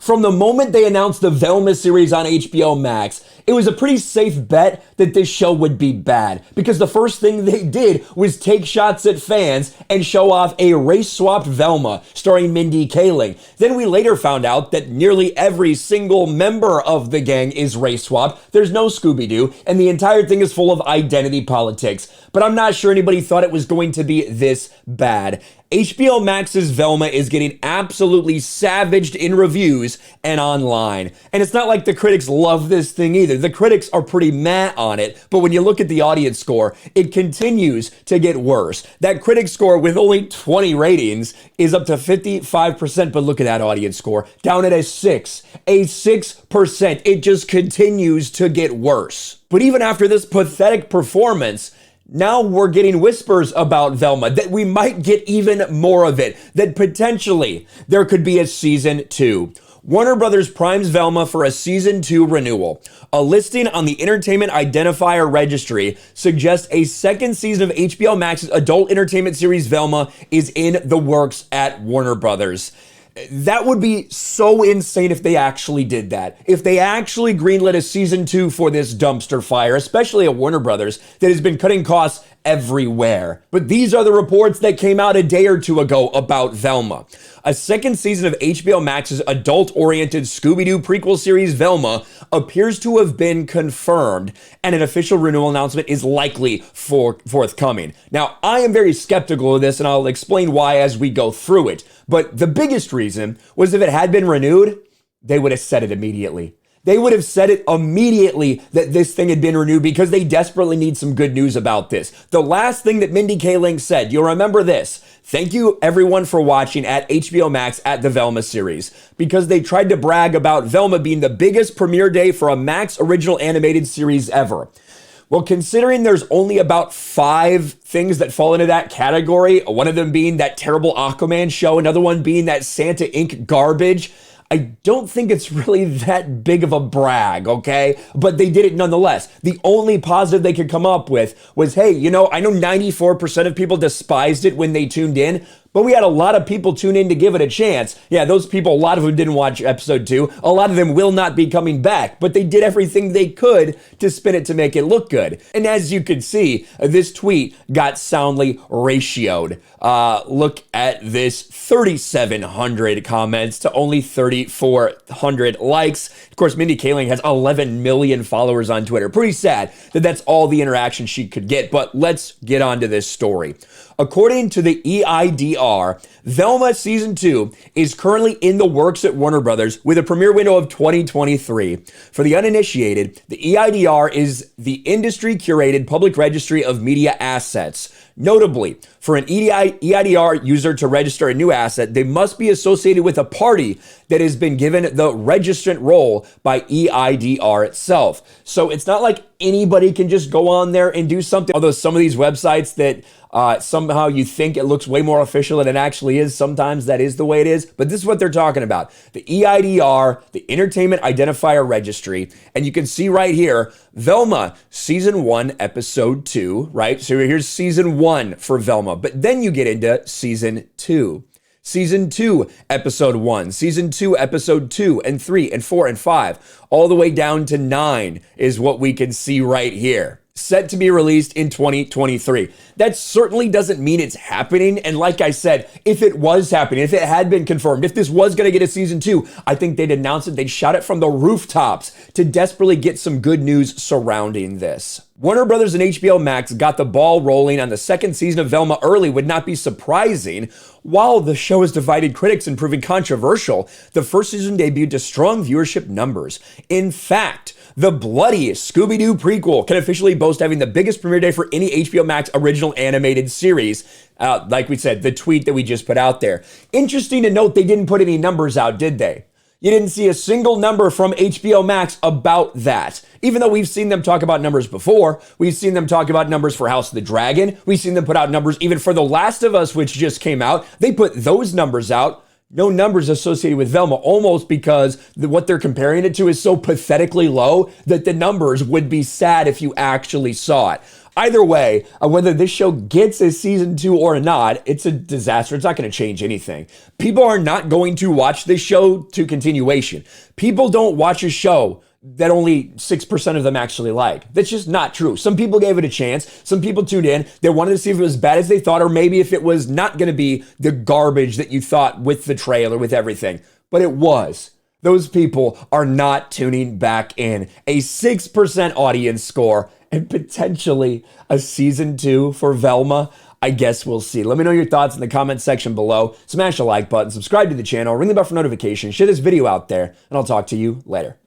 From the moment they announced the Velma series on HBO Max, it was a pretty safe bet that this show would be bad, because the first thing they did was take shots at fans and show off a race-swapped Velma starring Mindy Kaling. Then we later found out that nearly every single member of the gang is race-swapped, there's no Scooby-Doo, and the entire thing is full of identity politics. But I'm not sure anybody thought it was going to be this bad. HBO Max's Velma is getting absolutely savaged in reviews and online. And it's not like the critics love this thing either. The critics are pretty mad on it, but when you look at the audience score, it continues to get worse. That critic score with only 20 ratings is up to 55%, but look at that audience score, down at a 6%. It just continues to get worse. But even after this pathetic performance, now we're getting whispers about Velma, that we might get even more of it, that potentially there could be a season 2. Warner Brothers primes Velma for a season 2 renewal. A listing on the Entertainment Identifier Registry suggests a second season of HBO Max's adult entertainment series Velma is in the works at Warner Brothers. That would be so insane if they actually did that. If they actually greenlit a season 2 for this dumpster fire, especially at Warner Brothers, that has been cutting costs everywhere. But these are the reports that came out a day or two ago about Velma. A second season of HBO Max's adult-oriented Scooby-Doo prequel series Velma appears to have been confirmed, and an official renewal announcement is likely forthcoming. Now, I am very skeptical of this, and I'll explain why as we go through it. But the biggest reason was if it had been renewed, they would have said it immediately. They would have said it immediately that this thing had been renewed because they desperately need some good news about this. The last thing that Mindy Kaling said, you'll remember this: thank you everyone for watching at HBO Max at the Velma series, because they tried to brag about Velma being the biggest premiere day for a Max original animated series ever. Well, considering there's only about 5 things that fall into that category, one of them being that terrible Aquaman show, another one being that Santa Inc. garbage, I don't think it's really that big of a brag, okay? But they did it nonetheless. The only positive they could come up with was, hey, I know 94% of people despised it when they tuned in, but we had a lot of people tune in to give it a chance. Yeah, those people, a lot of them didn't watch episode 2. A lot of them will not be coming back, but they did everything they could to spin it to make it look good. And as you can see, this tweet got soundly ratioed. Look at this, 3,700 comments to only 3,400 likes. Of course, Mindy Kaling has 11 million followers on Twitter. Pretty sad that that's all the interaction she could get, but let's get on to this story. According to the EIDR, Velma Season 2 is currently in the works at Warner Brothers with a premiere window of 2023. For the uninitiated, the EIDR is the industry-curated public registry of media assets. Notably, for an EIDR user to register a new asset, they must be associated with a party that has been given the registrant role by EIDR itself. So it's not like anybody can just go on there and do something. Although some of these websites that somehow you think it looks way more official than it actually is, sometimes that is the way it is. But this is what they're talking about. The EIDR, the Entertainment Identifier Registry. And you can see right here, Velma, Season 1, Episode 2, right? So here's Season 1 for Velma. But then you get into Season 2. Season 2, Episode 1, Season 2, Episode 2, and 3, and 4, and 5, all the way down to 9 is what we can see right here. Set to be released in 2023. That certainly doesn't mean it's happening. And like I said, if it was happening, if it had been confirmed, if this was going to get a season 2, I think they'd announce it. They'd shout it from the rooftops to desperately get some good news surrounding this. Warner Brothers and HBO Max got the ball rolling on the second season of Velma early would not be surprising. While the show has divided critics and proving controversial, the first season debuted to strong viewership numbers. In fact, the bloody Scooby-Doo prequel can officially boast having the biggest premiere day for any HBO Max original animated series. Like we said, the tweet that we just put out there. Interesting to note, they didn't put any numbers out, did they? You didn't see a single number from HBO Max about that. Even though we've seen them talk about numbers before, we've seen them talk about numbers for House of the Dragon, we've seen them put out numbers even for The Last of Us, which just came out. They put those numbers out. No numbers associated with Velma, almost because what they're comparing it to is so pathetically low that the numbers would be sad if you actually saw it. Either way, whether this show gets a season 2 or not, it's a disaster. It's not going to change anything. People are not going to watch this show to continuation. People don't watch a show that only 6% of them actually like. That's just not true. Some people gave it a chance. Some people tuned in. They wanted to see if it was bad as they thought, or maybe if it was not going to be the garbage that you thought with the trailer, with everything. But it was. Those people are not tuning back in. A 6% audience score and potentially a season 2 for Velma. I guess we'll see. Let me know your thoughts in the comment section below. Smash the like button, subscribe to the channel, ring the bell for notifications, share this video out there, and I'll talk to you later.